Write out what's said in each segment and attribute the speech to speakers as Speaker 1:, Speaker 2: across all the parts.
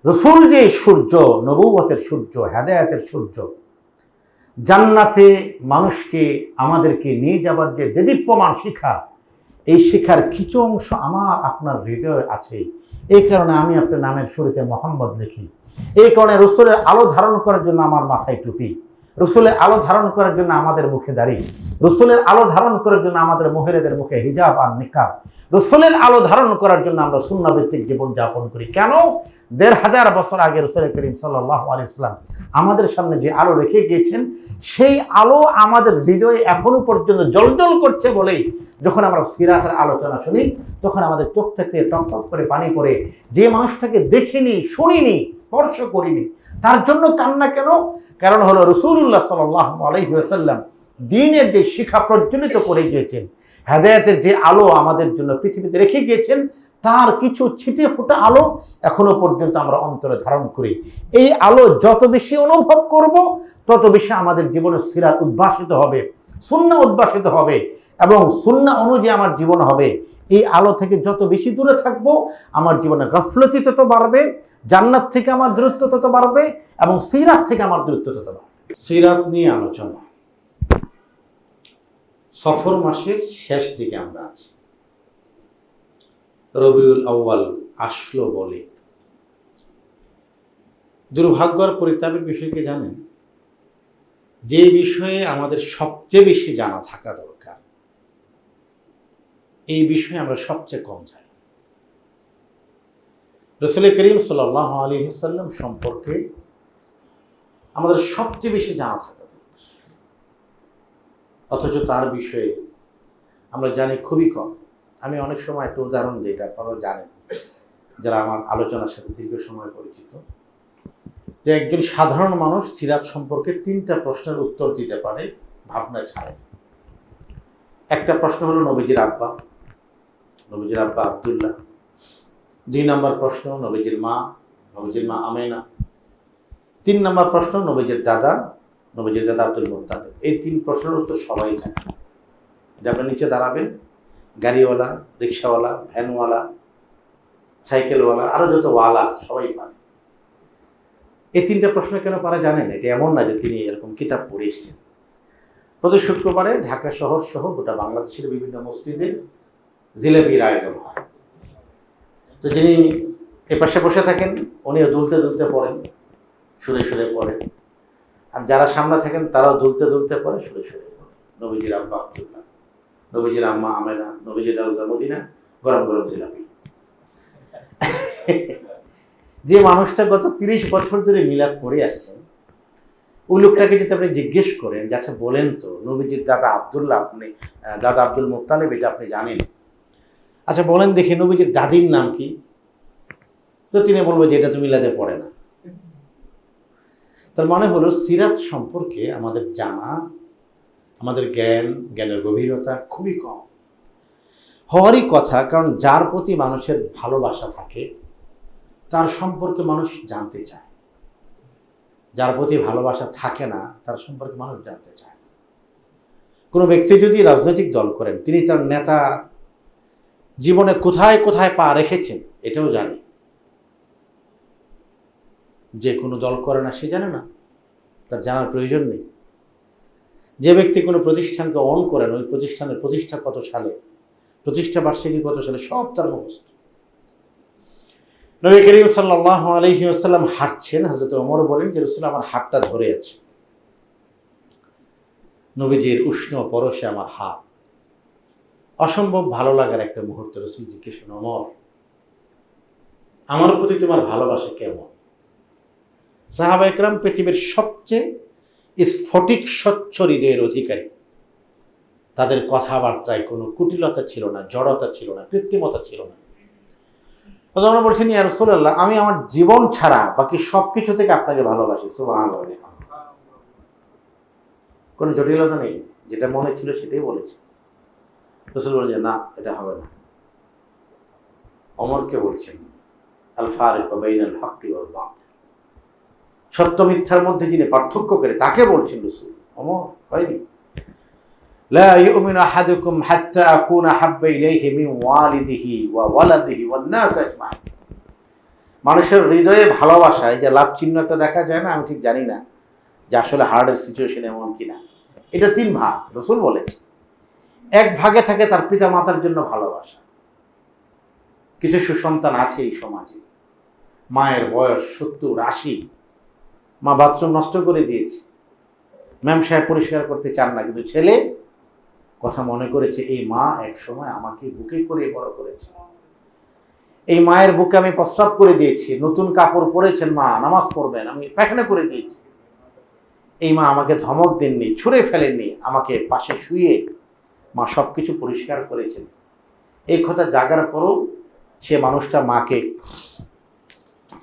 Speaker 1: রসুল যে সূর্য, নবুয়তের সূর্য, হেদায়েতের সূর্য, জান্নাতে মানুষকে আমাদেরকে নিয়ে যাবার যে দেদীপ্যমান শিখা, এই শিখার কিছু অংশ আমার আপনার হৃদয়ে আছে। এই কারণে আমি আপনার নামের শুরুতে মোহাম্মদ লিখি। এই কারণে রসুলের আলো ধারণ করার জন্য আমার মাথায় টুপি, রসুলের আলো ধারণ করার জন্য আমাদের মুখে দাড়ি, রসুলের আলো ধারণ করার জন্য আমাদের মহিলাদের মুখে হিজাব আর নিকাব, রসুলের আলো ধারণ করার জন্য আমরা সুন্নাহ ভিত্তিক জীবন যাপন করি। কেন? ১৫০০ বছর আগে রসুল করিম সাল্লাল্লাহু আলাইহি ওয়াসাল্লাম আমাদের সামনে যে আলো রেখে গিয়েছেন, সেই আলো আমাদের হৃদয়ে এখনো পর্যন্ত জ্বলজ্বল করছে বলেই যখন আমরা সিরাতের আলোচনা শুনি, তখন আমাদের চোখ থেকে টপটপ করে পানি পড়ে। যে মানুষটাকে দেখিনি, শুনিনি, স্পর্শ করিনি, তার জন্য কান্না কেন? কারণ হলো রাসূলুল্লাহ সাল্লাল্লাহু আলাইহি ওয়াসাল্লাম দ্বীনের যে শিক্ষা প্রজ্বলিত করে গিয়েছেন, হেদায়েতের যে আলো আমাদের জন্য পৃথিবীতে রেখে গিয়েছেন, তার কিছু ছিটে ফোটা আলো এখনো পর্যন্ত আমরা অন্তরে ধারণ করি। এই আলো যত বেশি অনুভব করব, তত বেশি আমাদের জীবনে সিরাত উদ্ভাসিত হবে, সুন্নাহ উদ্ভাসিত হবে এবং সুন্নাহ অনুযায়ী আমার জীবন হবে। এই আলো থেকে যত বেশি দূরে থাকবো, আমার জীবনে গাফলতি তত বাড়বে, জান্নাত থেকে আমার দূরত্ব তত বাড়বে এবং সিরাত থেকে আমার দূরত্ব তত বাড়বে। সিরাত নিয়ে আলোচনা। সফর মাসের শেষ দিকে আমরা আছি, রবিউল আউয়াল আসলো বলে। দুর্ভাগ্য আর পরিতাপের বিষয় কি জানেন? যে বিষয়ে আমাদের সবচেয়ে বেশি জানা থাকা দরকার, এই বিষয়ে আমরা সবচেয়ে কম জানি। রাসূল করিম সাল্লাল্লাহু আলাইহি ওয়াসাল্লাম সম্পর্কে আমাদের সবচেয়ে বেশি জানা থাকা দরকার, অথচ তার বিষয়ে আমরা জানি খুবই কম। আমি অনেক সময় একটা উদাহরণ দিই, এটা আপনারাও জানেন যারা আমার আলোচনার সাথে দীর্ঘ সময় পরিচিত, যে একজন সাধারণ মানুষ সিরাত সম্পর্কে 3টা প্রশ্নের উত্তর দিতে পারে ভাবনা ছাড়ে। একটা প্রশ্ন হলো নবীজির আব্বা, নবীজির আব্বা আব্দুল্লাহ। 2 নম্বর প্রশ্ন নবীজির মা, নবীজির মা আমেনা। 3 নম্বর প্রশ্ন নবীজির দাদা, নবীজির দাদা আব্দুল মুত্তালিব। এই 3 প্রশ্নের উত্তর সবাই জানে। এটা আপনি নিচে দাঁড়াবেন, গাড়িওয়ালা, রিক্সাওয়ালা, ভ্যানওয়ালা, সাইকেলওয়ালা, আরো যত ওয়ালা আছে সবাই পারে। এই 3টা প্রশ্ন কেন পারা জানেন? এটা এমন না যে তিনি এরকম কিতাব পড়ে এসেছেন। প্রতি শুক্রবারে ঢাকা শহর সহ গোটা বাংলাদেশের বিভিন্ন মসজিদে জিলাপির আয়োজন হয়। তো যিনি এপাশে বসে থাকেন উনিও দুলতে দুলতে পড়েন, সুরে সুরে পড়েন, আর যারা সামনে থাকেন তারাও দুলতে দুলতে পড়ে, সুরে সুরে পড়ে। নবীজির আব্বা আব্দুল্লাহ, নবীজির আম্মা আমেনা, নবীজির রাউজা মদিনা, গরম গরম জিলাপি। যে মানুষটা গত 30 বছর ধরে মিলাদ পড়ে আসছেন, ওই লোকটাকে যদি আপনি জিজ্ঞেস করেন যে আচ্ছা বলেন তো নবীজির দাদা আব্দুল্লাহ, আপনি দাদা আব্দুল মুত্তালিব এটা আপনি জানেন, আচ্ছা বলেন দেখি নবীজির দাদির নাম কি, তো তিনি বলবো যে এটা তো মিলাদে পড়ে না। তার মানে হলো সিরাত সম্পর্কে আমাদের জানা, আমাদের জ্ঞানের গভীরতা খুবই কম হওয়ারই কথা। কারণ যার প্রতি মানুষের ভালোবাসা থাকে তার সম্পর্কে মানুষ জানতে চায়, যার প্রতি ভালোবাসা থাকে না তার সম্পর্কে মানুষ জানতে চায় না। কোনো ব্যক্তি যদি রাজনৈতিক দল করেন, তিনি তার নেতা জীবনে কোথায় কোথায় পা রেখেছেন এটাও জানে। যে কোনো দল করে না সে জানে না, তার জানার প্রয়োজন নেই। যে ব্যক্তি কোনো প্রতিষ্ঠানকে অন করেন, ওই প্রতিষ্ঠানের প্রতিষ্ঠা কত সালে, প্রতিষ্ঠা বার্ষিকী কত সালে, সব তার মুখস্থ। নবী করিম সাল্লাল্লাহু আলাইহি ওয়াসাল্লাম হাঁটছেন, হযরত ওমর বলেন যে রাসূল আমার হাতটা ধরে আছে, নবীজির উষ্ণ পরশে আমার হাত। অসম্ভব ভালো লাগার একটা মুহূর্ত। রাসূল জিজ্ঞেস করেন, ওমর আমার প্রতি তোমার ভালোবাসা কেমন? সাহাবা একরাম পৃথিবীর সবচেয়ে স্ফটিক স্বচ্ছ হৃদয়ের অধিকারী। তাদের কথাবার্তায় কোনো কুটিলতা ছিল না, জড়তা ছিল না, কৃত্রিমতা ছিল না। আমরা বলছেন ইয়া রাসূলুল্লাহ, আমি আমার জীবন ছাড়া বাকি সবকিছু থেকে আপনাকে ভালোবাসি। সুবহানাল্লাহ। কোনো জটিলতা নেই, যেটা মনে ছিল সেটাই বলেছে। রাসূল বলেন যে না, এটা হবে না। ওমরকে বলছেন আল ফারিক বাইনাল হক্কি ওয়াল বাতিল, সত্য মিথ্যার মধ্যে যিনি পার্থক্য করে তাকে বলছেন রাসূল। ওমর হয়নি। লা ইউমিনু আহাদুকুম হাত্তা আকুনা হাব্বা ইলাইহি মিন ওয়ালিদিহি ওয়া ওয়ালাদিহি ওয়ান নাস আজমাইন। মানুষের হৃদয়ে ভালোবাসায় যে লাভ চিহ্ন একটা দেখা যায় না, আমি ঠিক জানি না যে আসলে হার্টের সিচুয়েশন এমন কিনা। এটা 3 ভাগ রাসূল বলেছে। এক ভাগে থাকে তার পিতা মাতার জন্য ভালোবাসা। কিছু সুসন্তান আছে এই সমাজে, মায়ের বয়স 70-80, মা বাথরুম নষ্ট করে দিয়েছে, ম্যাম সাহেব পরিষ্কার করতে চান না, কিন্তু ছেলে কথা মনে করেছে এই মা এক সময় আমাকে বুকে করে বড় করেছে, এই মায়ের বুকে আমি প্রস্রাব করে দিয়েছি, নতুন কাপড় পরেছেন মা, নামাজ পড়বেন, আমি পায়খানা করে দিয়েছি, এই মা আমাকে ধমক দেননি, ছুঁড়ে ফেলেননি, আমাকে পাশে শুয়ে মা সব কিছু পরিষ্কার করেছেন। এই কথা জাগার পরও সে মানুষটা মাকে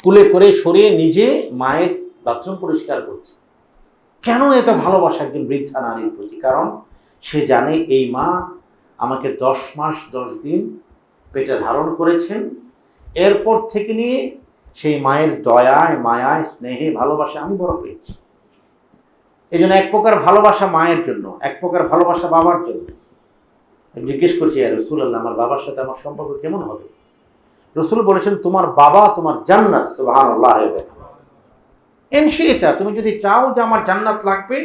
Speaker 1: কুলে করে সরিয়ে নিজে মায়ের বাথরুম পরিষ্কার করছে। কেন এত ভালোবাসা একজন বৃদ্ধা নারীর প্রতি? কারণ সে জানে এই মা আমাকে 10 মাস 10 দিন পেটে ধারণ করেছেন, এরপর থেকে নিয়ে সেই মায়ের দয়ায় মায়ায় স্নেহে ভালোবাসা আমি বড় হয়েছি। এই জন্য এক প্রকার ভালোবাসা মায়ের জন্য, এক প্রকার ভালোবাসা বাবার জন্য। আমি জিজ্ঞেস করছি, ইয়া রাসূলুল্লাহ, আমার বাবার সাথে আমার সম্পর্ক কেমন হবে? রাসূল বলেছেন, তোমার বাবা তোমার জান্নাত। সুবহানাল্লাহ। ইনশিতা, তুমি যদি চাও যে আমার জান্নাত লাগবে,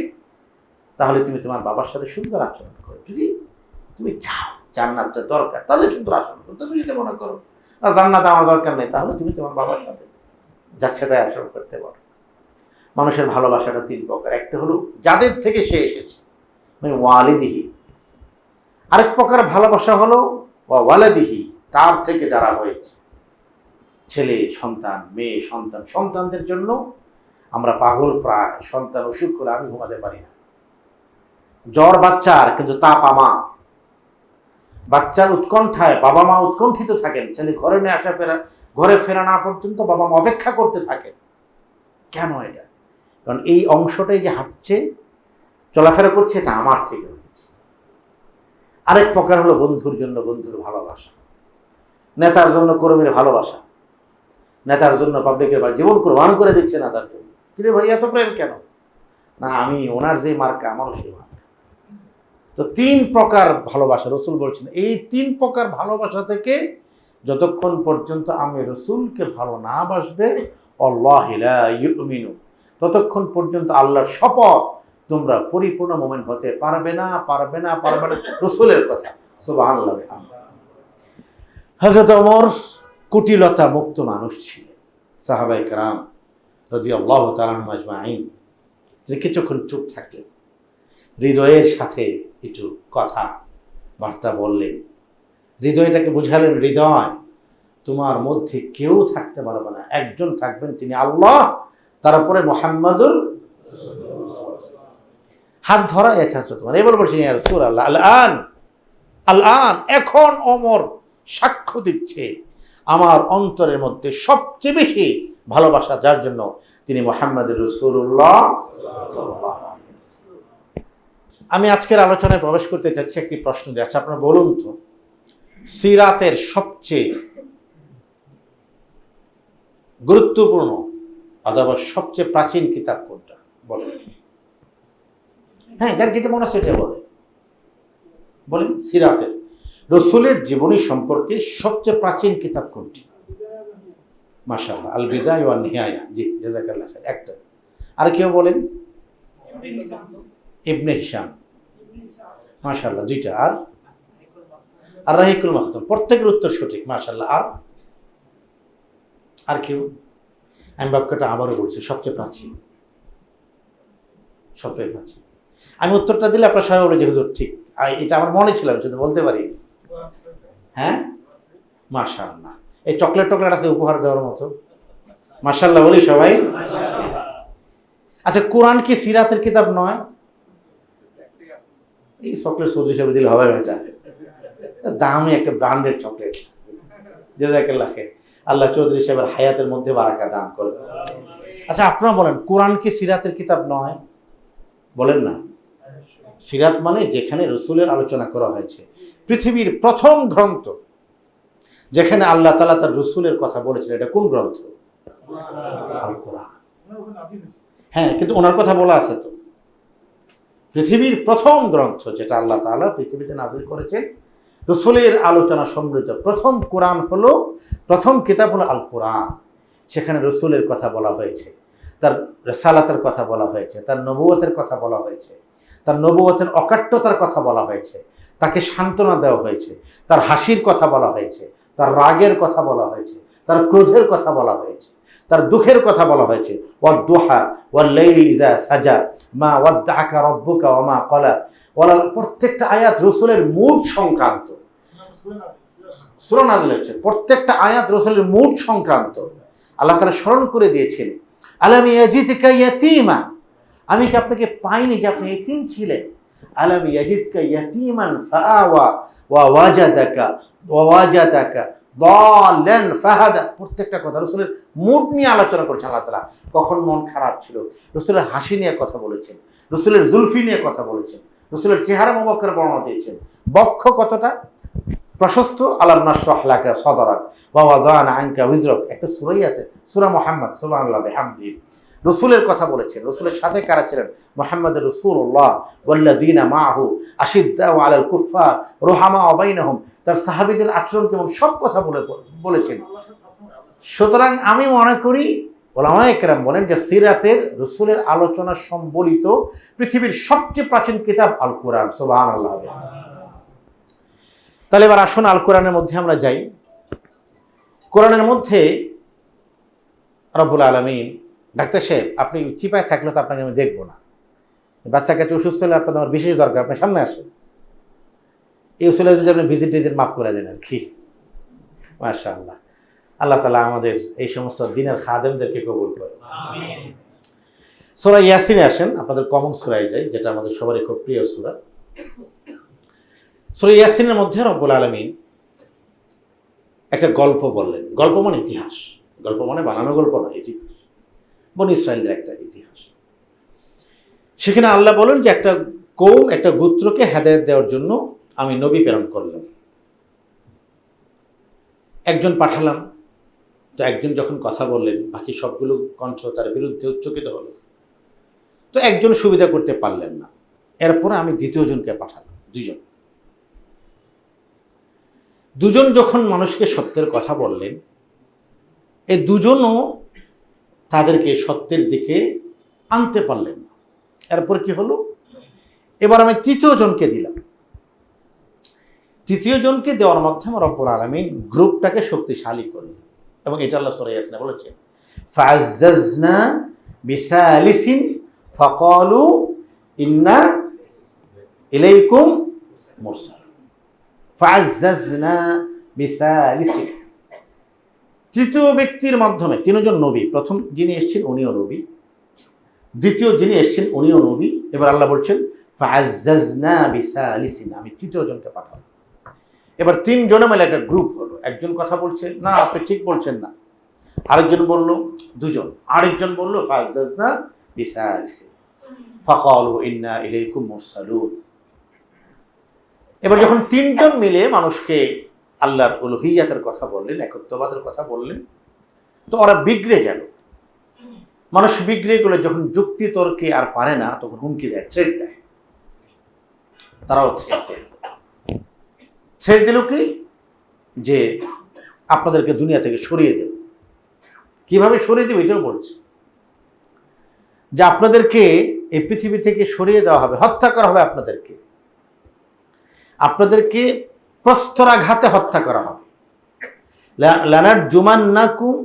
Speaker 1: তাহলে তুমি তোমার বাবার সাথে সুন্দর আচরণ করো। যদি তুমি চাও জান্নাতটা দরকার, তাহলে সুন্দর আচরণ করো। তুমি যদি মনে করো না জান্নাত আমার দরকার নেই, তাহলে তুমি তোমার বাবার সাথে যাচ্ছে তাই আচরণ করতে পারো। মানুষের ভালোবাসাটা 3 প্রকার। একটা হলো যাদের থেকে সে এসেছে, মানে ওয়ালিদিহি। আরেক প্রকার ভালোবাসা হলো ওয়ালাদিহি, তার থেকে যারা হয়েছে, ছেলে সন্তান, মেয়ে সন্তান। সন্তানদের জন্য আমরা পাগল প্রায়। সন্তান অসুখ হলে আমি ঘুমাতে পারি না। জ্বর বাচ্চার, কিন্তু তাপ আমার। বাচ্চার উৎকণ্ঠায় বাবা মা উৎকণ্ঠিত থাকেন, ছেলে ঘরে নিয়ে আসা ঘরে ফেরা না পর্যন্ত বাবা মা অপেক্ষা করতে থাকেন। কেন এটা? কারণ এই অংশটাই যে হাঁটছে, চলাফেরা করছে, এটা আমার থেকে হয়েছে। আরেক প্রকার হলো বন্ধুর জন্য বন্ধুর ভালোবাসা, নেতার জন্য কর্মীর ভালোবাসা। নেতার জন্য পাবলিকের জীবন কোরবান করে দিচ্ছে নেতার জন্য। কিরে ভাই এত প্রেম কেন? না, আমি ওনার যে মার্কা, আমারও সেই মার্কা। তো 3 প্রকার ভালোবাসা রাসূল বলছেন। এই 3 প্রকার ভালোবাসা থেকে যতক্ষণ পর্যন্ত আমি রাসূলকে ভালো না বাসবে, আল্লাহু লা ইউমিনু, ততক্ষণ পর্যন্ত আল্লাহর শপথ তোমরা পরিপূর্ণ মুমিন হতে পারবে না, পারবে না, পারবে না। রাসূলের কথা। সুবহানাল্লাহ। হযরত ওমর কুটিলতা মুক্ত মানুষ ছিলেন। সাহাবায়ে কেরাম রাদিয়াল্লাহু তাআলা আনহুম আজমাইন কিছুক্ষণ চুপ থাকলেন, হৃদয়ের সাথে একটু কথা বার্তা বললেন, হৃদয়টাকে বুঝালেন, হৃদয় তোমার মধ্যে কেউ থাকতে পারবে না, একজন থাকবেন, তিনি আল্লাহ, তারপরে মুহাম্মাদুর। হাত ধরা আছে তোমার। এবার বলছেন, ইয়া রাসূলুল্লাহ, আল আন, এখন ওমর সাক্ষ্য দিচ্ছে আমার অন্তরের মধ্যে সবচেয়ে বেশি ভালোবাসা যার জন্য, তিনি মুহাম্মাদুর রাসূলুল্লাহ সাল্লাল্লাহু আলাইহি ওয়াসাল্লাম। আমি আজকের আলোচনায় প্রবেশ করতে চাচ্ছি একটি প্রশ্ন দিয়ে। আচ্ছা, আপনারা বলুন তো, সিরাতের সবচেয়ে গুরুত্বপূর্ণ অথবা সবচেয়ে প্রাচীন কিতাব কোনটা? বলেন। হ্যাঁ, যার যেটা মনে আছে সেটা বলেন। সিরাতের রাসূলের জীবনী সম্পর্কে সবচেয়ে প্রাচীন কিতাব কোনটি? মাশাআল্লাহ, আল বিদায়া ওয়ান নিহায়া। জি, জাযাকাল্লাহ খাইর। একটা। আর কেউ বলেন? ইবনে হিশাম। মাশাআল্লাহ, 2টা। আর রাহিকুল মাখতুম। প্রত্যেকের উত্তর সঠিক, মাশাআল্লাহ। আর কেউ? আমি বাক্যটা আবারও বলছি, সবচেয়ে প্রাচীন, সবচেয়ে প্রাচীন। আমি উত্তরটা দিলে আপনার সবাই বলে যে হুজুর ঠিক, এটা আমার মনে ছিল, আমি শুধু বলতে পারি। হ্যাঁ, মাশাআল্লাহ। এই চকলেট আছে উপহার দেওয়ার মতো, মাশাআল্লাহ বলি সবাই। আচ্ছা, কোরআন কি সিরাতের কিতাব নয়? এই চকলেট চৌধুরী সাহেব দিলে হবে? এটা দামি একটা ব্র্যান্ডেড চকলেট। জাযাকাল্লাহ খাইর। আল্লাহ চৌধুরী সাহেবের হায়াতের মধ্যে বারাকা দান করবে। আচ্ছা, আপনারা বলেন, কোরআন কি সিরাতের কিতাব নয়? বলেন না। সিরাত মানে যেখানে রাসূলের আলোচনা করা হয়েছে, পৃথিবীর প্রথম গ্রন্থ যেখানে আল্লাহ তাআলা তার রাসূলের কথা বলেছেন, এটা কোন গ্রন্থ? আল কোরআন। হ্যাঁ, কিন্তু ওনার কথা বলা আছে তো। পৃথিবীর প্রথম গ্রন্থ যেটা আল্লাহ তাআলা পৃথিবীতে নাযিল করেছেন, রাসূলের আলোচনা সমৃদ্ধ প্রথম কোরআন হলো, প্রথম কিতাব হলো আল কোরআন। সেখানে রসুলের কথা বলা হয়েছে, তার রিসালাতের কথা বলা হয়েছে, তার নবুয়তের কথা বলা হয়েছে, তার নবুয়তের অকাট্যতার কথা বলা হয়েছে, তাকে সান্ত্বনা দেওয়া হয়েছে, তার হাসির কথা বলা হয়েছে, তার রাগের কথা বলা হয়েছে, তার ক্রোধের কথা বলা হয়েছে, তার দুঃখের কথা বলা হয়েছে। ওয়াদ-দুহা ওয়াল-লাইলি ইযা সাজা মা ওয়াদ্দাআকা রাব্বুকা ওয়া মা ক্বালা। প্রত্যেকটা আয়াত রসুলের মুড সংক্রান্ত। সূরা নাযিল হচ্ছে, প্রত্যেকটা আয়াত রসুলের মুড সংক্রান্ত। আল্লাহ তাআলা স্মরণ করে দিয়েছেন, আলাম ইয়াজিদকা ইয়াতীমা, আমি কি আপনাকে পাইনি যে আপনি ইতিম ছিলেন? আলাম ইয়াজিদকা ইয়াতীমান ফাআওয়া ওয়া ওয়াজাদাকা দাল্লান ফাহাদা। প্রত্যেকটা কথা রসুলের মুড নিয়ে আলোচনা করেছেন আল্লাহ তাআলা। কখন মন খারাপ ছিল, রসুলের হাসি নিয়ে কথা বলেছেন, রসুলের জুলফি নিয়ে কথা বলেছেন, রসুলের চেহারা মোবারকের বর্ণনা দিয়েছেন। বক্ষ কতটা প্রশস্ত, আলাম নাশরাহ লাকা সাদরাক ওয়া ওয়াদানা আনকা উযরাক। একটা সূরাই আছে, সূরা মুহাম্মদ, সুবহানাল্লাহ বিহামদিহি। রসুলের কথা বলেছেন, রসুলের সাথে কারা ছিলেন? মুহাম্মাদুর রাসূলুল্লাহ ওয়াল্লাযীনা মাআহু আশিদ্দাউ আলাল কুফফার রুহামাউ বাইনাহুম। তার সাহাবীদের আচরণ কেমন, সব কথা বলেছেন। সুতরাং আমি মনে করি, ওলামায়ে কেরাম বলেন যে সিরাতের রসুলের আলোচনা সম্বলিত পৃথিবীর সবচেয়ে প্রাচীন কিতাব আল কোরআন। সুবহানাল্লাহ। তাহলে এবার আসুন আল কোরআনের মধ্যে আমরা যাই। কোরআনের মধ্যে রব্বুল আলামিন, ডাক্তার সাহেব আপনি চিপায় থাকলে তো আপনাকে আমি দেখবো না, বাচ্চা কাছে অসুস্থ হলে আপনার আমার বিশেষ দরকার, আপনি সামনে আসেন, এই উসুলে যদি আপনি ভিজিট টিজিট মাফ করে দেন আর কি। মাশাআল্লাহ, আল্লাহ তাআলা আমাদের এই সমস্ত দিনের খাদেমদেরকে কবুল করে। সূরা ইয়াসিনে আসেন, আপনাদের কমন সূরায় যাই, যেটা আমাদের সবারই খুব প্রিয় সূরা। সূরা ইয়াসিনের মধ্যে রব্বুল আলামিন একটা গল্প বললেন। গল্প মানে ইতিহাস, গল্প মানে বানানো গল্প না, ইতিহাস, বনী ইসরাইলদের একটা ইতিহাস। সেখানে আল্লাহ বলেন যে একটা কওম, একটা গোত্রকে হেদায়েত দেওয়ার জন্য আমি নবী প্রেরণ করলাম, একজন পাঠালাম। তো একজন যখন কথা বললেন, বাকি সবগুলো কণ্ঠ তার বিরুদ্ধে উচ্চকিত হলো। তো একজন সুবিধা করতে পারলেন না, এরপরে আমি দ্বিতীয় জনকে পাঠালাম। দুজন যখন মানুষকে সত্যের কথা বললেন, এই দুজনও তাদেরকে সত্যের দিকে আনতে পারলেন না। এরপর কি হলো, এবার আমি তৃতীয় জনকে দিলাম। তৃতীয় জনকে দেওয়ার মাধ্যমে রব্বুল আলামিন গ্রুপটাকে শক্তিশালী করলেন। এবং এটা আল্লাহ সূরা ইয়াসিনে বলেছেন, ফাআজ্জাজনা বিসালিসিন ফাকালু ইন্না ইলাইকুম মুরসালুন। ফাআজ্জাজনা বিসালিসিন, তৃতীয় ব্যক্তির মাধ্যমে। তিনজন নবী, প্রথম যিনি এসেছেন উনিও নবী, দ্বিতীয় যিনি এসেছেন উনিও নবী। এবার আল্লাহ বলছেন ফাআজ্জাজনা বিসালিসিন, আমি তৃতীয় জনকে পাঠালাম। এবার তিনজনে মিলে একটা গ্রুপ হলো। একজন কথা বলছে, না আপনি ঠিক বলছেন না। আরেকজন বলল, দুজন, আরেকজন বলল ফাআজ্জাজনা বিসালিসিন ফাকালু ইন্না ইলাইকুম মুরসালুন। এবার যখন তিনজন মিলে মানুষকে আল্লাহর উলুহিয়াতের কথা বললেন, একত্ববাদের কথা বললেন, তো ওরা বিগড়ে গেল। মানুষ বিগড়ে গেলে যখন যুক্তি তর্কে আর পারে না, তখন হুমকি দেয়, ছেড়ে দেয়। তারাও ছেড়ে দিল কি, যে আপনাদেরকে দুনিয়া থেকে সরিয়ে দেব। কিভাবে সরিয়ে দেব এটাও বলছে, যে আপনাদেরকে এই পৃথিবী থেকে সরিয়ে দেওয়া হবে, হত্যা করা হবে, আপনাদেরকে প্রস্তরাঘাতে হত্যা করা হবে। লানারজুমান্নাকুম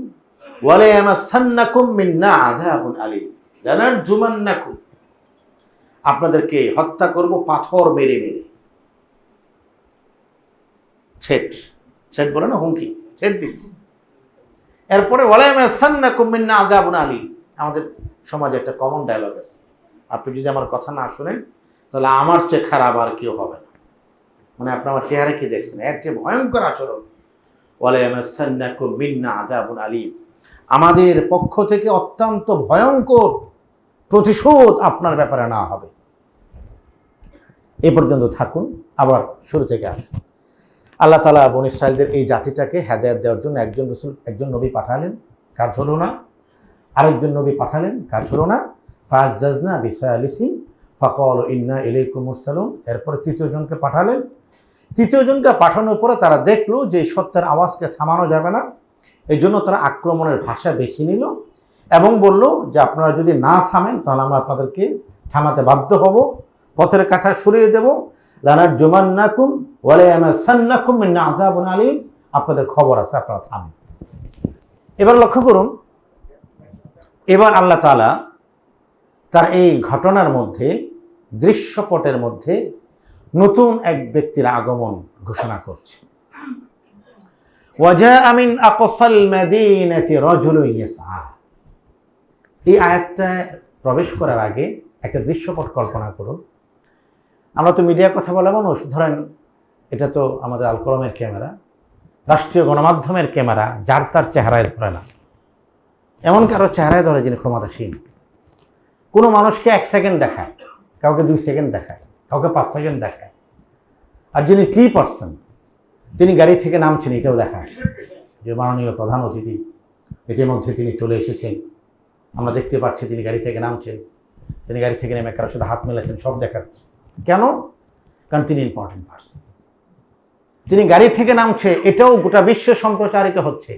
Speaker 1: ওয়া লা ইয়ামাসান্নাকুম মিন্না আযাবুন আলীম। লানারজুমান্নাকুম, আপনাদেরকে হত্যা করব পাথর মেরে মেরে। ছেট বলে না, হুমকি, ছেট দিচ্ছি। এরপরে ওয়া লা ইয়ামাসান্নাকুম মিন্না আযাবুন আলীম। আমাদের সমাজে একটা কমন ডায়লগ আছে, আপনি যদি আমার কথা না শুনেন তাহলে আমার চেয়ে খারাপ আর কেউ হবে না। মানে আপনি আমার চেহারা কি দেখছেন, এর চেয়ে ভয়ঙ্কর আচরণ। ওয়ালা ইয়ামাসান্নাকুম মিন্না আযাবুন আলীম, আমাদের পক্ষ থেকে অত্যন্ত ভয়ঙ্কর প্রতিশোধ আপনার ব্যাপারে না হবে। এই পর্যন্ত থাকুন, আবার শুরু থেকে আসুন। আল্লাহ তাআলা বনী ইসরাইলদের এই জাতিটাকে হেদায়েত দেওয়ার জন্য একজন রাসূল, একজন নবী পাঠালেন, কাজ হলো না। আরেকজন নবী পাঠালেন, কাজ হলো না। ফাআজ্জাজনা বিসালিসিন ফাকালু ইন্না ইলাইকুম মুরসালুন। এরপরে তৃতীয় জনকে পাঠালেন। তৃতীয় জনকে পাঠানোর পরে তারা দেখলো যে সত্যের আওয়াজকে থামানো যাবে না, এই জন্য তারা আক্রমণের ভাষা বেছে নিল এবং বলল যে আপনারা যদি না থামেন তাহলে আমরা আপনাদেরকে থামাতে বাধ্য হব, পথের কাঁটা সরিয়ে দেব, লানারজুমান্নাকুম ওয়া লায়ামাসান্নাকুম মিন্না আযাবুন আলীম, আপনাদের খবর আছে, আপনারা থামেন। এবার লক্ষ্য করুন, এবার আল্লাহ তাআলা তার এই ঘটনার মধ্যে, দৃশ্যপটের মধ্যে নতুন এক ব্যক্তির আগমন ঘোষণা করছে। ওয়াজাআ মিন আকসাল মাদিনাতি রাজুলুন ইয়াসআ। এই আয়াতটা প্রবেশ করার আগে একটা দৃশ্যপট কল্পনা করুন। আমরা তো মিডিয়া কথা বলা মানুষ, ধরেন এটা তো আমাদের আল কলমের ক্যামেরা, রাষ্ট্রীয় গণমাধ্যমের ক্যামেরা, যার তার চেহারায় ধরে না, এমন কারো চেহারায় ধরে যিনি ক্ষমতাসীন। কোনো মানুষকে 1 সেকেন্ড দেখায়, কাউকে 2 সেকেন্ড দেখায়, কাউকে 5 সেকেন্ড দেখায়। আর যিনি কি পারসন, তিনি গাড়ি থেকে নামছেন এটাও দেখায় যে মাননীয় প্রধান অতিথি এটির মধ্যে তিনি চলে এসেছেন, আমরা দেখতে পাচ্ছি তিনি গাড়ি থেকে নামছেন, তিনি গাড়ি থেকে নেমে কারোর সাথে হাত মেলাচ্ছেন, সব দেখাচ্ছে। কেন? কারণ তিনি ইম্পর্টেন্ট পারসন। তিনি গাড়ি থেকে নামছে এটাও গোটা বিশ্বে সম্প্রচারিত হচ্ছে,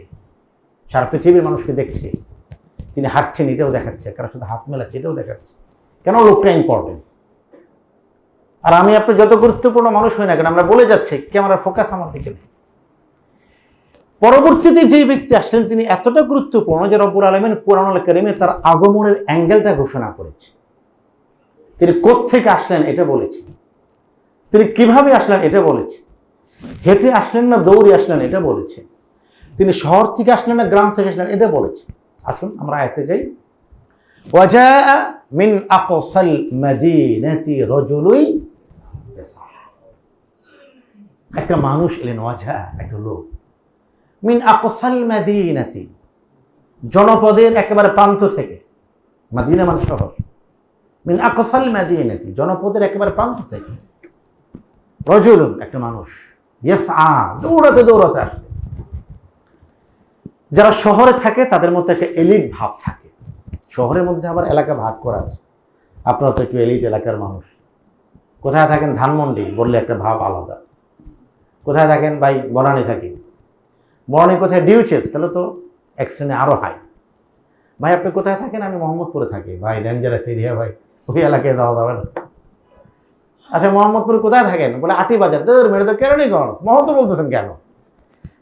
Speaker 1: সারা পৃথিবীর মানুষকে দেখছে। তিনি হাঁটছেন এটাও দেখাচ্ছে, কারোর সাথে হাত মেলাচ্ছে এটাও দেখাচ্ছে। কেন? লোকটা ইম্পর্টেন্ট। আর আমি আপনি যত গুরুত্বপূর্ণ মানুষ হই না কেন, আমরা বলে যাচ্ছি ক্যামেরার ফোকাস আমার দিকে নেই। পরবর্তীতে যে ব্যক্তি আসলেন তিনি এতটা গুরুত্বপূর্ণ যে রব্বুল আলামিন কোরআনুল কারীমে তার আগমনের অ্যাঙ্গেলটা ঘোষণা করেছে। তিনি কোত্থেকে আসলেন এটা বলেছে, তিনি কিভাবে আসলেন এটা বলেছে, হেঁটে আসলেন না দৌড়ে আসলেন এটা বলেছে, তিনি শহর থেকে আসলেন না গ্রাম থেকে আসলেন এটা বলেছে। আসুন আমরা আয়াতে যাই। ওয়াজাআ মিন আকসাল মাদিনাতি রাজুলুন ইয়াসআ। একটা মানুষ এলেন, ওয়াজা একটা লোক, মিন আকসাল মাদিনাতি, জনপদের একেবারে প্রান্ত থেকে, মাদিনা মানে শহর, মিন আকসাল মাদিনাতি জনপদের একেবারে প্রান্ত থেকে, রাজুলুন একটা মানুষ, ইয়াসআ দৌড়াতে দৌড়াতে আসে। যারা শহরে থাকে তাদের মধ্যে একটা এলিট ভাব থাকে, শহরের মধ্যে আবার এলাকা ভাগ করা আছে। আপনারা তো একটু এলিট এলাকার মানুষ, কোথায় থাকেন ধানমন্ডি বললে একটা ভাব আলাদা, কোথায় থাকেন ভাই বনানী থাকি, বনানী কোথায় ডিউচেস, তাহলে তো এক শ্রেণী আরও হাই। ভাই আপনি কোথায় থাকেন? আমি মোহাম্মদপুরে থাকি। ভাই ডেঞ্জারাস এরিয়া ভাই, ওই এলাকায় যাওয়া যাবে না। আচ্ছা মোহাম্মদপুরে কোথায় থাকেন? বলে আটি বাজার। দৌড় মেরে তো কেরানীগঞ্জ। মোহাম্মদপুর বলতেছেন কেন?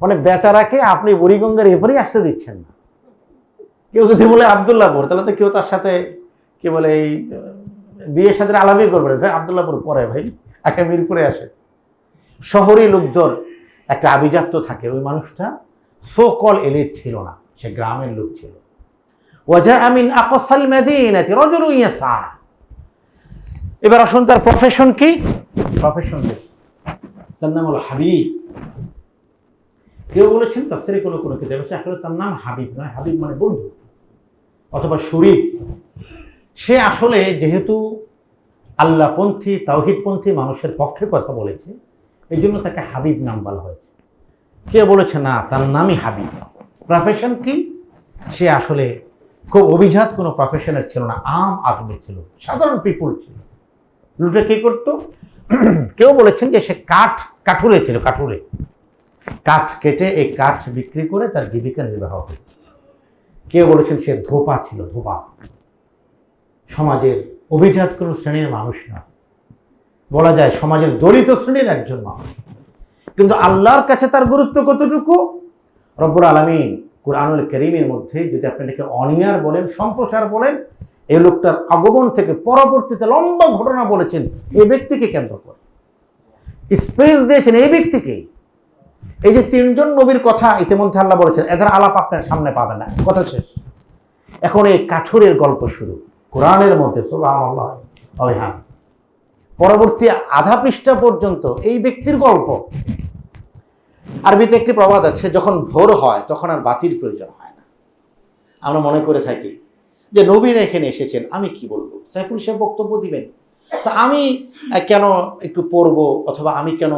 Speaker 1: মানে বেচারাকে আপনি বুড়িগঙ্গার এরপরই আসতে দিচ্ছেন না। কেউ যদি বলে আবদুল্লাহপুর, তাহলে তো কেউ তার সাথে কি বলে এই বিয়ের সাথে আলাপই করবে, ভাই আবদুল্লাহপুর পরে ভাই একে মিরপুরে আসে। শহরি লোকদের একটা আভিজাত্য থাকে, ওই মানুষটা সো কল এলিট ছিল না, সে গ্রামের লোক ছিল। ওয়াজাআ মিন আকসাল মাদিনাতি রাজুলুন ইয়াসআ। এবার আসুন তার প্রফেশন কি? প্রফেশন তার নাম হলো হাবিব। কেউ বলেছেন তাফসীরে কোনো কোনো কিতাবে আসলে তার নাম হাবিব নয়, হাবিব মানে বন্ধু অথবা শরীক। সে আসলে যেহেতু আল্লাহপন্থী তাওহীদপন্থী মানুষের পক্ষে কথা বলেছে, এই জন্য তাকে হাবিব নাম বলা হয়েছে। কেউ বলেছে না তার নামই হাবিব। প্রফেশন কি? সে আসলে খুব অভিজাত কোনো প্রফেশনের ছিল না, আম আদমি ছিল, সাধারণ পিপুল ছিল। লুটে কি করতো? কেউ বলেছেন যে সে কাঠুরে ছিল, কাঠ কেটে এই কাঠ বিক্রি করে তার জীবিকা নির্বাহ হতো। কেউ বলেছেন সে ধোপা ছিল, ধোপা, সমাজের অভিজাত কোনো শ্রেণীর মানুষ না, বলা যায় সমাজের দলিত শ্রেণীর একজন মানুষ। কিন্তু আল্লাহর কাছে তার গুরুত্ব কতটুকু? রব্বুল আলামিন কুরআনুল কারীমের মধ্যে যদি আপনি এটাকে অনিয়ার বলেন, সম্প্রচার বলেন, এই লোকটার আগমন থেকে পরবর্তীতে লম্বা ঘটনা বলেছেন এই ব্যক্তিকে কেন্দ্র করে, স্পেস দিয়েছেন এই ব্যক্তিকে। এই যে 3 জন নবীর কথা ইতিমধ্যে আল্লাহ বলেছেন, এদের আলাপ আপনার সামনে পাবেন না, কথা শেষ। এখন এই কাঠুরের গল্প শুরু কোরআনের মধ্যে, সুবহানাল্লাহ। হ্যাঁ, পরবর্তী আধা পৃষ্ঠা পর্যন্ত এই ব্যক্তির গল্প। আরবিতে একটি প্রবাদ আছে, যখন ভোর হয় তখন আর বাতির প্রয়োজন হয় না। আমরা মনে করে থাকি যে নবীরা এখানে এসেছেন, আমি কি বলবো, সাইফুল সাহেব বক্তব্য দিবেন, তা আমি কেন একটু পড়বো, অথবা আমি কেন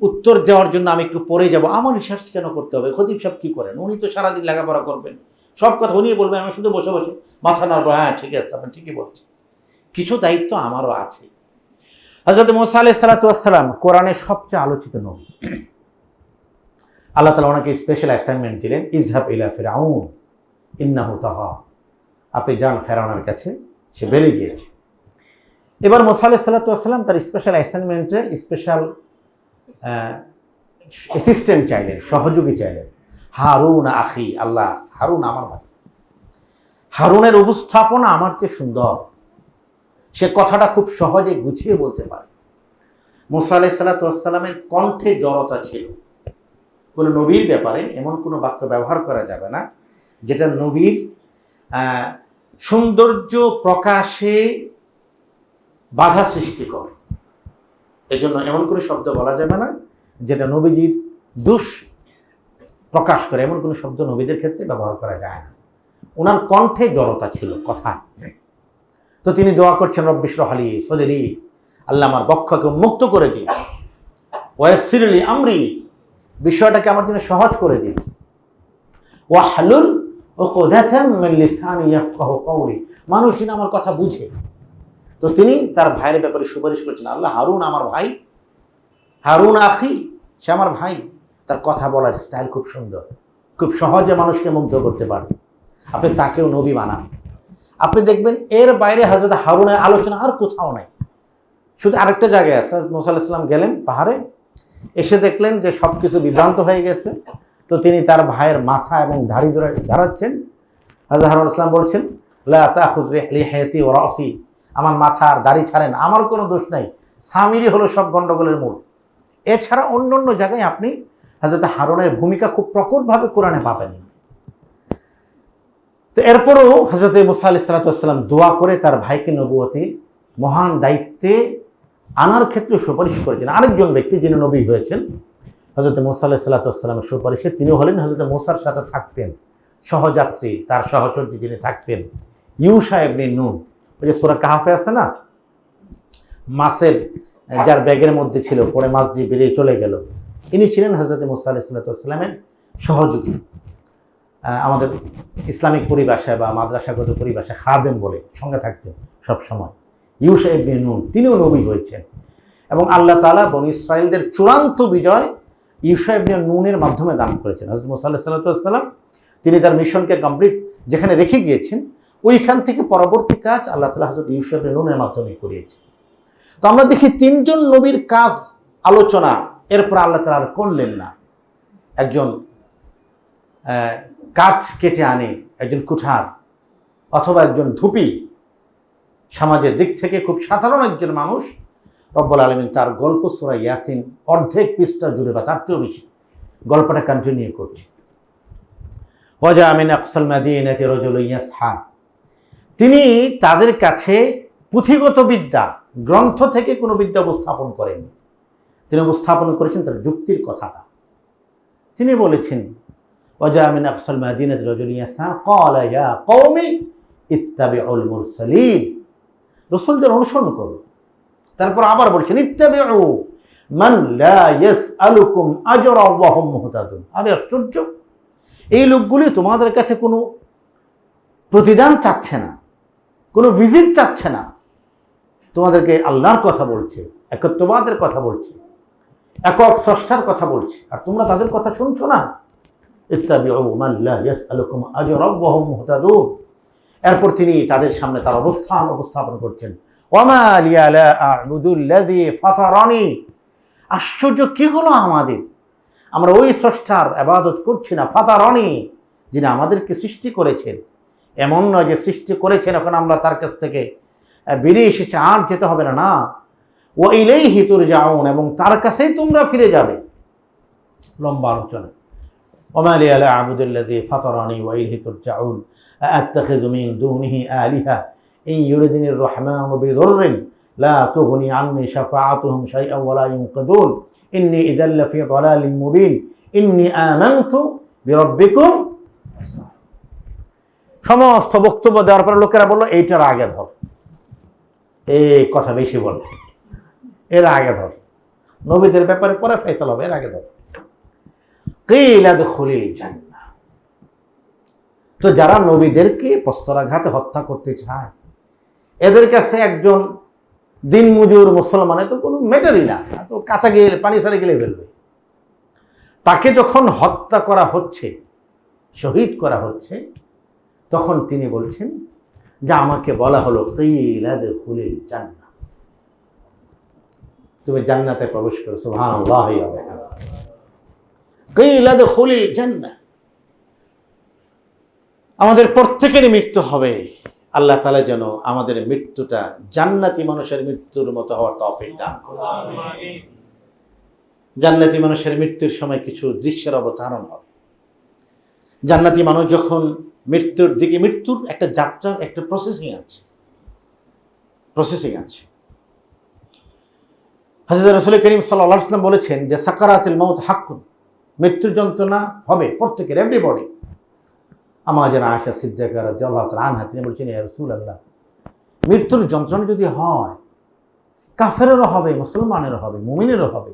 Speaker 1: উত্তর দেওয়ার জন্য আমি একটু পড়ে যাব, আমার রিসার্চ কেন করতে হবে? খতিব সাহেব কি করেন? উনি তো সারাদিন লেখাপড়া করবেন, সব কথা উনি বলবেন, আমি শুধু বসে বসে মাথা নাড়বো, হ্যাঁ ঠিক আছে আপনি ঠিকই বলছেন। কিছু দায়িত্ব আমারও আছে। হযরত মূসা আলাইহিস সালাতু ওয়াস সালাম কোরআনের সবচেয়ে আলোচিত নবী। আল্লাহ তাআলা ওনাকে স্পেশাল অ্যাসাইনমেন্ট দিলেন, ইযহাব ইলা ফিরআউন ইন্নাহু তাগা, আপনি যান ফেরাউনের কাছে, সে বেড়ে গিয়েছে। এবার মুসা আলাইহিস সালাতু ওয়াস সালাম তার স্পেশাল অ্যাসাইনমেন্টে স্পেশাল অ্যাসিস্ট্যান্ট চাইলেন, সহযোগী চাইলেন। হারুন আখি, আল্লাহ হারুন আমার ভাই, হারুনের উপস্থাপনা আমার চেয়ে সুন্দর, সে কথাটা খুব সহজে গুছিয়ে বলতে পারে। মুসা আলাইহিস সালাতু ওয়াস সালামের কণ্ঠে জড়তা ছিল। কোনো নবীর ব্যাপারে এমন কোনো বাক্য ব্যবহার করা যাবে না যেটা নবীর সৌন্দর্য প্রকাশে বাধা সৃষ্টি করে। এজন্য এমন কোনো শব্দ বলা যাবে না যেটা নবীজির দোষ প্রকাশ করে, এমন কোনো শব্দ নবীদের ক্ষেত্রে ব্যবহার করা যায় না। ওনার কণ্ঠে জড়তা ছিল কথা। তো তিনি দোয়া করছেন, রব্বি ইশরাহ লি সদরি, আল্লাহ আমার বক্ষকে উন্মুক্ত করে দিন, ওয়াসসির লি আমরি, বিষয়টাকে আমার জন্য সহজ করে দিন, ওয়াহলুল উকদাতাম মিন লিসানি ইয়াফকাহু কওলি, মানুষ যেন আমার কথা বুঝে। তো তিনি তার ভাইয়ের ব্যাপারে সুপারিশ করেছেন, আল্লাহ হারুন আমার ভাই, হারুন আখি, সে আমার ভাই, তার কথা বলার স্টাইল খুব সুন্দর, খুব সহজে মানুষকে মুগ্ধ করতে পারে, আপনি তাকেও নবী বানান। আপনি দেখবেন এর বাইরে হযরত হারুনের আলোচনা আর কোথাও নাই। শুধু আরেকটা জায়গায় আছে, মুসা আলাইহিস সালাম গেলেন পাহাড়ে, এসে দেখলেন যে সব কিছু বিভ্রান্ত হয়ে গেছে। তো তিনি তার ভাইয়ের মাথা এবং দাড়ি ধরাচ্ছেন। হযরত হারুন ইসলাম বলছেন, লা তাখুয বিলিহিয়াতি ওয়া রাসি, আমার মাথা আর দাড়ি ছাড়েন, আমার কোনো দোষ নাই, সামিরি হলো সব গণ্ডগোলের মূল। এছাড়া অন্য অন্য জায়গায় আপনি হযরত হারুনের ভূমিকা খুব প্রকটভাবে কোরআনে পাবেন। তো এরপরও হযরত মুসা আলাইহিস সালাতু ওয়াস সালাম দোয়া করে তার ভাইকে নবুয়তি মহান দায়িত্বে আনার ক্ষেত্রে সুপারিশ করেছেন আরেকজন ব্যক্তি, যিনি নবী হয়েছেন। হযরত মুসা আলাইহিস সালাতু ওয়াস সালামের সুপারিশে তিনি হলেন, হযরত মুসার সাথে থাকতেন সহযাত্রী, তার সহচর্যী যিনি থাকতেন, ইউশা ইবনে নুন। ওই যে সূরা কাহফে আছে না, মাছের যার ব্যাগের মধ্যে ছিল, পরে মাছ দিয়ে বেরিয়ে চলে গেল, ইনি ছিলেন হযরত মুসা আলাইহিস সালাতু ওয়াস সালামের সহযোগী। আমাদের ইসলামিক পরিভাষায় বা মাদ্রাসাগত পরিভাষায় খাদেম বলে, সঙ্গে থাকতেন সবসময়। ইউশা ইবনে নুন, তিনিও নবী হয়েছেন এবং আল্লাহ তাআলা বনী ইসরাইলদের চূড়ান্ত বিজয় ইউশা ইবনে নুনের মাধ্যমে দান করেছেন। হযরত মুসা আলাইহিস সালাতু ওয়াস সালাম তিনি তার মিশনকে কমপ্লিট যেখানে রেখে গিয়েছেন, ওইখান থেকে পরবর্তী কাজ আল্লাহ তাআলা হযরত ইউশা ইবনে নুনের মাধ্যমে করিয়েছেন। তো আমরা দেখি তিনজন নবীর কাজ আলোচনা, এরপর আল্লাহ তাআলা আর করলেন না। একজন কাঠ কেটে আনে, একজন কুঠার, অথবা একজন ধুপি, সমাজের দিক থেকে খুব সাধারণ একজন মানুষ, রব্বুল আলামিন তার গল্প সূরা ইয়াসিন অর্ধেক পৃষ্ঠা জুড়ে বা তার চেয়েও বেশি গল্পটা কন্টিনিউ করছে। ওয়াজা মিন আকসাল মাদিনাতি রাজুলুন ইয়াসহা, তিনি তাদের কাছে পুঁথিগত বিদ্যা, গ্রন্থ থেকে কোনো বিদ্যা উপস্থাপন করেননি, তিনি উপস্থাপন করেছেন তার যুক্তির কথাটা। তিনি বলেছেন, ওয়াজা মিন আকসাল মাদিনাতি রাজুলুন ইয়াসহা ক্বালা ইয়া কওমি ইত্তাবিউল মুরসালিন, রাসূলদের অনুসরণ করো। তারপর আবার বলছেন, ইত্তাবিউ মান লা ইয়াসআলুকুম আজরা ওয়া হুম মুহতাদুন। আরে আশ্চর্য, এই লোকগুলি তোমাদের কাছে কোনো প্রতিদান চাচ্ছে না, কোনো ভিজিট চাচ্ছে না, তোমাদেরকে আল্লাহর কথা বলছে, একত্ববাদের কথা বলছে, একক স্রষ্টার কথা বলছে, আর তোমরা তাদের কথা শুনছো না। ইত্তাবিউ মান লা ইয়াসআলুকুম আজরা ওয়া হুম মুহতাদুন। এরপর তিনি তাদের সামনে তার অবস্থান উপস্থাপন করছেন, ওয়ামা লিয়া লা আ'বুদুল্লাযী ফাতারানি, আশ্চর্য কি হলো আমাদের, আমরা ওই স্রষ্টার ইবাদত করছি না, ফাতারানি, যিনি আমাদেরকে সৃষ্টি করেছেন। এমন নয় যে সৃষ্টি করেছেন এখন আমরা তার কাছ থেকে বেরিয়ে এসেছি, আর যেতে হবে না, না, ওয়া ইলাইহি তুরজাউন, এবং তার কাছেই তোমরা ফিরে যাবে। লম্বা আলোচনা। ওয়ামা লিয়া লা আ'বুদুল্লাযী ফাতারানি ওয়া ইলাইহি তুরজাউন আত্তাখিযু মিন দুনিহি আলিহা ইন ইউরিদিনির রহমানু বিদুররিন লা তুগনি আন্নি শাফাআতুহুম শাইআন ওয়া লা ইউনকিযুন ইন্নী ইযাল লাফি দালালিন মুবিন ইন্নী আমানতু বিরাব্বিকুম। সমস্ত বক্তব্য দেওয়ার পর লোকেরা বলল, এইটার আগে ধর, এই কথা বেশি বলে, এর আগে ধর, নবীদের ব্যাপারে পরে ফয়সালা হবে, এর আগে ধর। কিলা দুখুলিল জান্নাহ। তো যারা নবীদেরকে প্রস্তরাঘাতে হত্যা করতে চায়, এদের কাছে একজন দিনমজুর মুসলমানে তো কোনো ম্যাটারই না, তো কাঁচা গেলে পানি ছাড়ে গেলে ফেলবে। তাকে যখন হত্যা করা হচ্ছে, শহীদ করা হচ্ছে, তখন তিনি বলছেন যে আমাকে বলা হলো কিলা দুখুলিল জান্নাহ, তুমি জান্নাতে প্রবেশ করো। সুবহানাল্লাহ। কিলা দুখুলিল জান্নাহ। আমাদের প্রত্যেকেরই মৃত্যু হবে। আল্লাহ তাআলা যেন আমাদের মৃত্যুটা জান্নাতি মানুষের মৃত্যুর মতো হওয়ার তৌফিক দান করুন। আমিন। জান্নাতি মানুষের মৃত্যুর সময় কিছু দৃশ্যের অবতারণ হবে। জান্নাতি মানুষ যখন মৃত্যুর দিকে, মৃত্যুর একটা যাত্রার একটা প্রসেসিং আছে। হযরত রাসূল করিম সাল্লাল্লাহু আলাইহি ওয়াসাল্লাম বলেছেন যে সাকারাতুল মাউত হাক্কুন, মৃত্যুর যন্ত্রণা হবে প্রত্যেকের, এভরিবডি। আমাদের আয়েশা সিদ্দিকা রাদিয়াল্লাহু তাআলা আনহা তিনি বলছেন, ইয়া রাসূলুল্লাহ, মৃত্যুর যন্ত্রণা যদি হয় কাফেরেরও হবে, মুসলমানেরও হবে, মুমিনেরও হবে,